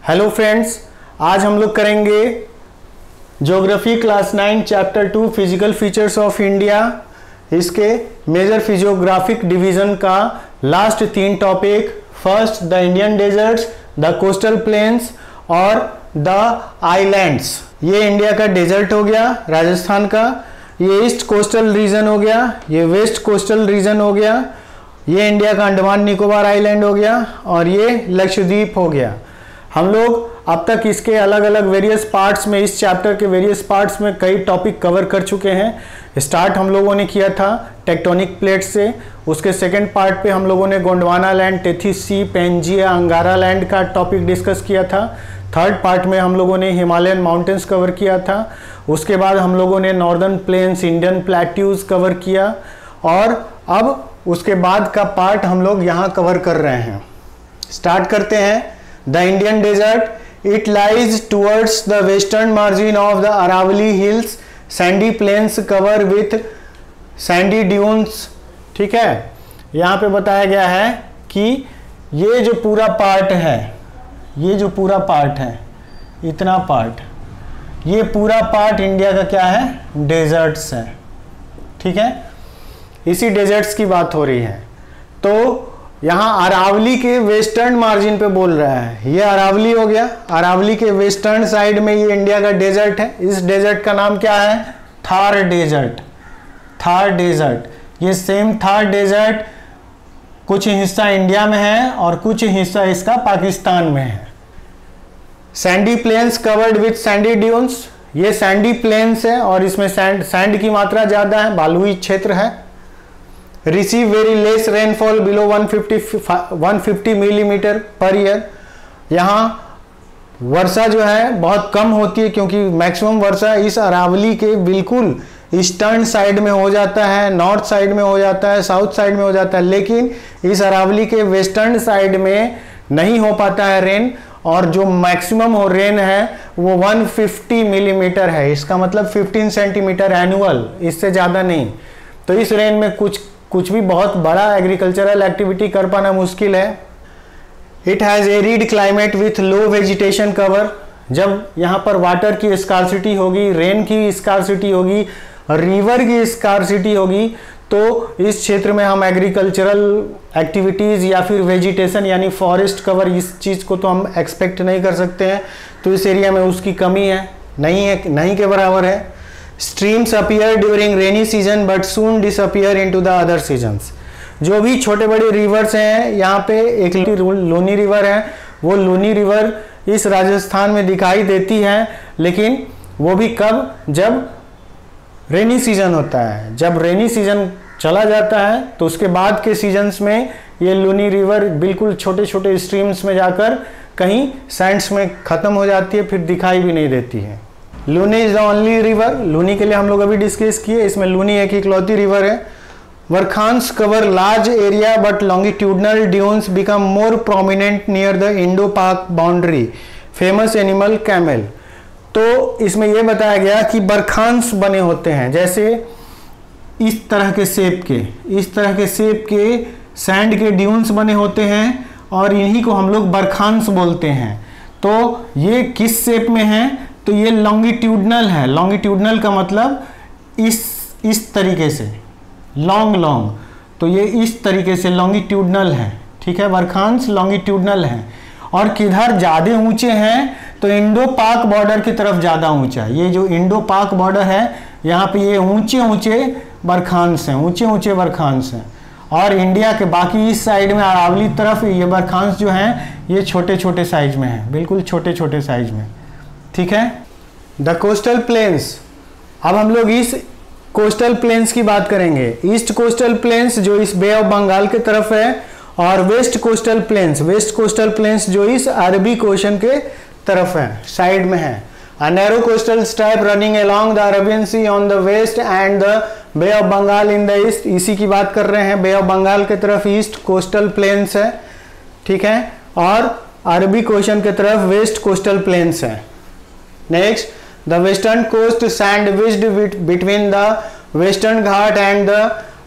Hello friends, आज हम लोग करेंगे geography class 9 chapter 2 physical features of India. इसके मेजर फिजियोग्राफिक डिवीजन का last 3 topic, first the Indian deserts, the coastal plains और द आइलैंड्स। ये इंडिया का डेजर्ट हो गया राजस्थान का, ये ईस्ट कोस्टल रीजन हो गया, ये वेस्ट कोस्टल रीजन हो गया, ये इंडिया का अंडमान निकोबार आइलैंड हो गया और ये लक्षद्वीप हो गया। हम लोग अब तक इसके अलग अलग वेरियस पार्ट्स में, इस चैप्टर के वेरियस पार्ट्स में कई टॉपिक कवर कर चुके हैं। स्टार्ट हम लोगों ने किया था टेक्टोनिक प्लेट से, उसके सेकंड पार्ट पे हम लोगों ने Gondwana land, Tethys sea, Pangaea, Angara land का टॉपिक डिस्कस किया था। थर्ड पार्ट में हम लोगों ने हिमालयन माउंटेन्स कवर किया था। उसके बाद हम लोगों ने northern plains, Indian plateaus cover किया और अब उसके बाद का पार्ट हम लोग यहाँ कवर कर रहे हैं। स्टार्ट करते हैं। The Indian desert, it lies towards the western margin of the Aravalli Hills, sandy plains cover with sandy dunes। ठीक है, यहाँ पे बताया गया है कि ये जो पूरा पार्ट है, ये जो पूरा पार्ट है, इतना पार्ट, ये पूरा पार्ट इंडिया का क्या है? डेजर्ट्स है। ठीक है, इसी डेजर्ट्स की बात हो रही है। तो यहाँ अरावली के वेस्टर्न मार्जिन पे बोल रहा है, ये अरावली हो गया। अरावली के वेस्टर्न साइड में ये इंडिया का डेजर्ट है। इस डेजर्ट का नाम क्या है? थार डेजर्ट। थार डेजर्ट, ये सेम थार डेजर्ट कुछ हिस्सा इंडिया में है और कुछ हिस्सा इसका पाकिस्तान में है। Sandy plains covered with sandy dunes, ये सैंडी प्लेन्स है और इसमें सैंड की मात्रा ज़्यादा है, बालुई क्षेत्र है। Receive very less rainfall below 150 millimetre per year, यहाँ वर्षा जो है बहुत कम होती है क्योंकि मैक्सिमम वर्षा इस अरावली के बिल्कुल ईस्टर्न साइड में हो जाता है, नॉर्थ साइड में हो जाता है, साउथ साइड में हो जाता है, लेकिन इस अरावली के वेस्टर्न साइड में नहीं हो पाता है रेन, और जो मैक्सिमम हो रेन है वो 150 मिलीमीटर है। इसका मतलब 15 सेंटीमीटर एनुअल, इससे ज़्यादा नहीं। तो इस रेन में कुछ भी बहुत बड़ा एग्रीकल्चरल एक्टिविटी कर पाना मुश्किल है। It has arid climate with low vegetation cover. जब यहाँ पर वाटर की स्कार्सिटी होगी, रेन की स्कार्सिटी होगी, रिवर की स्कार्सिटी होगी, तो इस क्षेत्र में हम एग्रीकल्चरल एक्टिविटीज़ या फिर वेजिटेशन यानी फॉरेस्ट कवर, इस चीज़ को तो हम एक्सपेक्ट नहीं कर सकते हैं। तो इस एरिया में उसकी कमी है, नहीं के बराबर है। Streams appear during rainy season but soon disappear into the other seasons। जो भी छोटे बड़े रिवर्स हैं, यहाँ पे एक लूनी रिवर है, वो लूनी रिवर इस राजस्थान में दिखाई देती है, लेकिन वो भी कब? जब रेनी सीजन होता है। जब रेनी सीजन चला जाता है तो उसके बाद के सीजन्स में ये लूनी रिवर बिल्कुल छोटे छोटे स्ट्रीम्स में जाकर कहीं सैंड्स में ख़त्म हो जाती है, फिर दिखाई भी नहीं देती है। Luni is the only river, Luni के लिए हम लोग अभी डिस्कस किए, इसमें लूनी एक इकलौती रिवर है। Barchans cover large area but longitudinal dunes become more prominent near the Indo Pak boundary, famous animal camel. तो इसमें यह बताया गया कि बरखान्स बने होते हैं, जैसे इस तरह के शेप के सैंड के ड्यून्स बने होते हैं और इन्हीं को हम लोग बरखान्स बोलते हैं। तो ये किस शेप में है? तो ये लॉन्गिट्यूडनल है। लॉन्गिट्यूडनल का मतलब इस तरीके से, लॉन्ग, तो ये इस तरीके से लॉन्गिट्यूडनल है। ठीक है, बरखान्स लॉन्गिट्यूडनल है। और किधर ज़्यादा ऊंचे हैं? तो इंडो पाक बॉर्डर की तरफ ज़्यादा ऊंचा है। ये जो इंडो पाक बॉर्डर है, यहाँ पे ये ऊंचे बरखान्स हैं, ऊंचे बरखान्स हैं। और इंडिया के बाकी इस साइड में अरावली तरफ ये बरखान्स जो हैं ये छोटे साइज में हैं, बिल्कुल छोटे साइज में। ठीक है, द कोस्टल प्लेन्स। अब हम लोग इस कोस्टल प्लेन्स की बात करेंगे। ईस्ट कोस्टल प्लेन्स जो इस बे ऑफ बंगाल के तरफ है, और वेस्ट कोस्टल प्लेन्स जो इस अरबी ओशन के तरफ है, साइड में है। A narrow coastal stripe running along the Arabian Sea on the west and the Bay of Bengal in the east। इसी की बात कर रहे हैं, बे ऑफ बंगाल के तरफ ईस्ट कोस्टल प्लेन्स है। ठीक है, और अरबी ओशन के तरफ वेस्ट कोस्टल प्लेन्स है। Next, the western coast sandwiched between the Western Ghat and the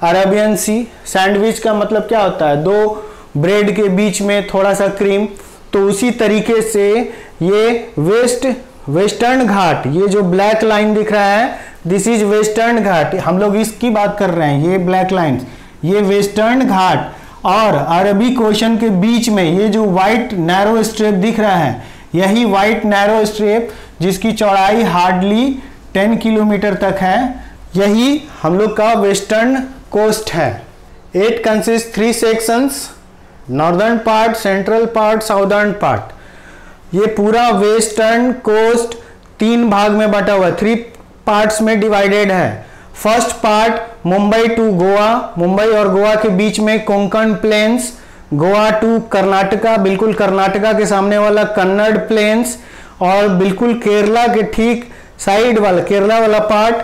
Arabian Sea। Sandwich का मतलब क्या होता है? दो ब्रेड के बीच में थोड़ा सा क्रीम तो उसी तरीके से ये वेस्टर्न घाट, ये जो ब्लैक लाइन दिख रहा है, दिस इज वेस्टर्न घाट, हम लोग इसकी बात कर रहे हैं, ये ब्लैक लाइन, ये वेस्टर्न घाट और अरबिक ओशन के बीच में ये जो व्हाइट नैरो स्ट्रेप दिख रहा है, यही व्हाइट नैरो स्ट्रेप जिसकी चौड़ाई हार्डली 10 किलोमीटर तक है, यही हम लोग का वेस्टर्न कोस्ट है। It consist 3 sections, northern part, central part, southern part. ये पूरा वेस्टर्न कोस्ट 3 भाग में बटा हुआ है, 3 पार्ट्स में डिवाइडेड है। First part Mumbai to Goa, Mumbai और गोवा के बीच में कोंकण प्लेन्स, गोवा टू कर्नाटका, बिल्कुल कर्नाटका के सामने वाला कन्नड़ प्लेन्स, और बिल्कुल केरला के ठीक साइड वाला केरला वाला पार्ट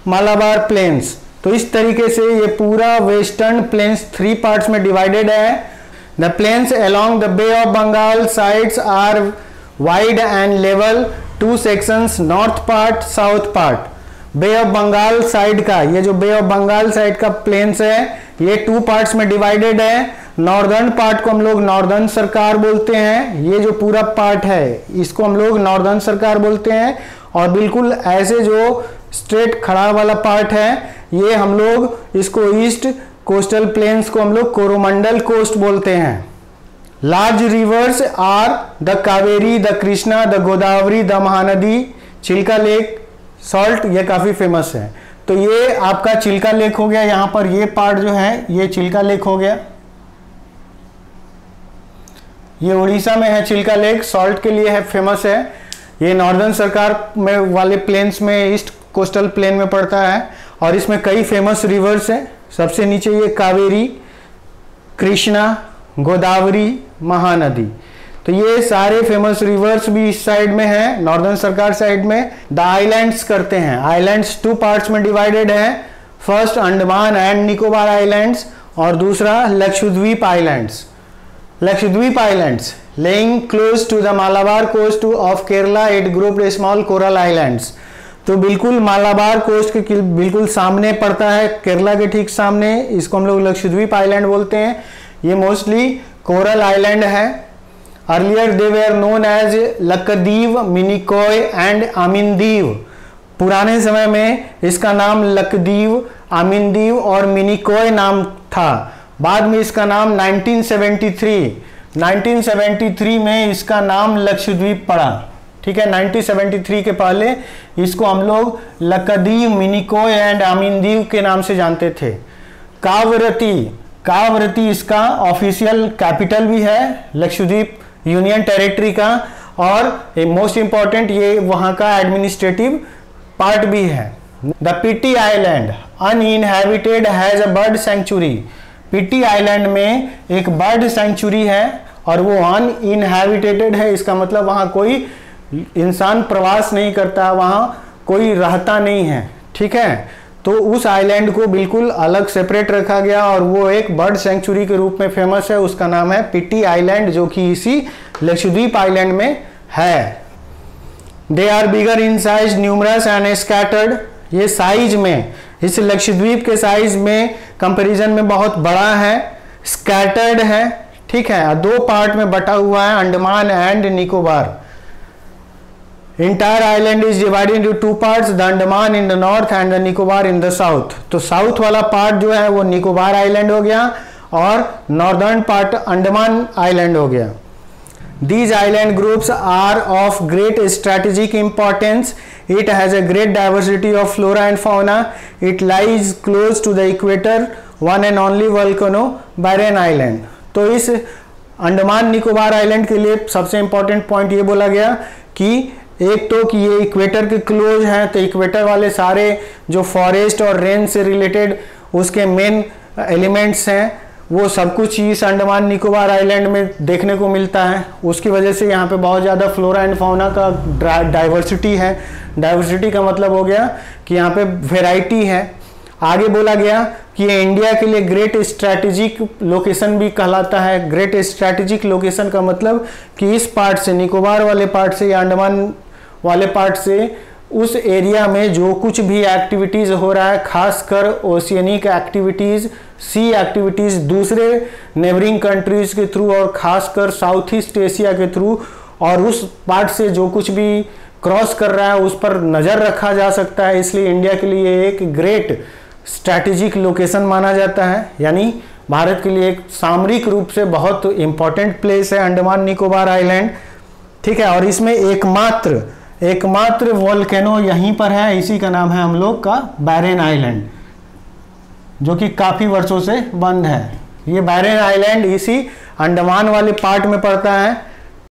मालाबार प्लेन्स। तो इस तरीके से ये पूरा वेस्टर्न प्लेन्स 3 पार्ट्स में डिवाइडेड है। The plains along the Bay of Bengal sides are wide and level, 2 sections, north part, south part. Bay of Bengal side का, ये जो Bay of Bengal साइड का प्लेन्स है, ये 2 पार्ट्स में divided है। नॉर्दर्न पार्ट को हम लोग नॉर्दर्न सरकार बोलते हैं, ये जो पूरा पार्ट है इसको हम लोग नॉर्दर्न सरकार बोलते हैं, और बिल्कुल ऐसे जो स्ट्रेट खड़ा वाला पार्ट है ये हम लोग इसको ईस्ट कोस्टल प्लेन्स को हम लोग कोरोमंडल कोस्ट बोलते हैं। Large rivers are the Kaveri, the Krishna, the Godavari, the Mahanadi, Chilka lake, salt, ये काफी फेमस है। तो ये आपका चिल्का लेक हो गया, यहां पर ये पार्ट जो है ये चिल्का लेक हो गया, ये उड़ीसा में है चिल्का लेक, सॉल्ट के लिए है, फेमस है। ये नॉर्दर्न सरकार में वाले प्लेन्स में ईस्ट कोस्टल प्लेन में पड़ता है, और इसमें कई फेमस रिवर्स है। सबसे नीचे ये कावेरी, कृष्णा, गोदावरी, महानदी, तो ये सारे फेमस रिवर्स भी इस साइड में है, नॉर्दर्न सरकार साइड में। द आइलैंड्स करते हैं, आइलैंड्स 2 पार्ट्स में डिवाइडेड है। First Andaman and Nicobar islands, और दूसरा Lakshadweep islands. Lakshadweep islands lying close to the Malabar coast of Kerala, it grouped small coral islands. तो बिल्कुल मालाबार कोस्ट के बिल्कुल सामने पड़ता है, केरला के ठीक सामने, इसको हम लोग लक्षद्वीप आइलैंड बोलते हैं। ये मोस्टली कोरल आइलैंड है। Earlier they were known as Lakshadweep, Minicoy and Amindivi. पुराने समय में इसका नाम लक्षद्वीप, आमिनदीव और मिनिकॉय नाम था। बाद में इसका नाम 1973 में इसका नाम लक्षद्वीप पड़ा, ठीक है। 1973 के पहले इसको हम लोग लक्षद्वीप, मिनिकॉय एंड आमिनदीव के नाम से जानते थे। कावरती इसका ऑफिशियल कैपिटल भी है, लक्षद्वीप यूनियन टेरिटरी का, और मोस्ट इंपॉर्टेंट ये वहां का एडमिनिस्ट्रेटिव पार्ट भी है। The Pitti island uninhabited has a bird sanctuary. Pitti island में एक बर्ड सेंचुरी है और वो अनइनहैबिटेड है, इसका मतलब वहां कोई इंसान प्रवास नहीं करता, वहां कोई रहता नहीं है, ठीक है। तो उस आइलैंड को बिल्कुल अलग सेपरेट रखा गया और वो एक बर्ड सेंचुरी के रूप में फेमस है, उसका नाम है पिटी आइलैंड, जो कि इसी लक्षद्वीप आइलैंड में है। They are bigger in size, numerous and scattered. ये साइज में, इस लक्षद्वीप के साइज में कंपैरिजन में बहुत बड़ा है, स्कैटर्ड है, ठीक है। 2 पार्ट में बटा हुआ है, Andaman and Nicobar. Entire island is divided into 2 parts, the Andaman in the north and the Nicobar in the south। तो साउथ वाला पार्ट जो है वो निकोबार आइलैंड हो गया और नॉर्दर्न पार्ट अंडमान आइलैंड हो गया। These island groups are of great strategic importance. It has a great diversity of flora and fauna. It lies close to the equator, one and only volcano, Byron Island। तो इस Andaman Nicobar island के लिए सबसे important point ये बोला गया कि एक तो कि ये इक्वेटर के क्लोज हैं, तो इक्वेटर वाले सारे जो फॉरेस्ट और रेन से रिलेटेड उसके मेन एलिमेंट्स हैं वो सब कुछ इस अंडमान निकोबार आइलैंड में देखने को मिलता है। उसकी वजह से यहाँ पे बहुत ज़्यादा फ्लोरा एंड फाउना का डाइवर्सिटी है। डाइवर्सिटी का मतलब हो गया कि यहाँ पे वेराइटी है। आगे बोला गया कि ये इंडिया के लिए ग्रेट स्ट्रैटेजिक लोकेशन भी कहलाता है। ग्रेट स्ट्रैटेजिक लोकेशन का मतलब कि इस पार्ट से, निकोबार वाले पार्ट से या अंडमान वाले पार्ट से, उस एरिया में जो कुछ भी एक्टिविटीज़ हो रहा है, खासकर ओशियनिक एक्टिविटीज़ सी एक्टिविटीज़ दूसरे नेबरिंग कंट्रीज़ के थ्रू और ख़ासकर साउथ ईस्ट एशिया के थ्रू, और उस पार्ट से जो कुछ भी क्रॉस कर रहा है उस पर नज़र रखा जा सकता है। इसलिए इंडिया के लिए एक ग्रेट स्ट्रैटेजिक लोकेशन माना जाता है, यानी भारत के लिए एक सामरिक रूप से बहुत इंपॉर्टेंट प्लेस है अंडमान निकोबार आइलैंड, ठीक है। और इसमें एकमात्र वोल्केनो यहीं पर है, इसी का नाम है हम लोग का बैरेन आइलैंड, जो कि काफ़ी वर्षों से बंद है। ये बैरेन आइलैंड इसी अंडमान वाले पार्ट में पड़ता है,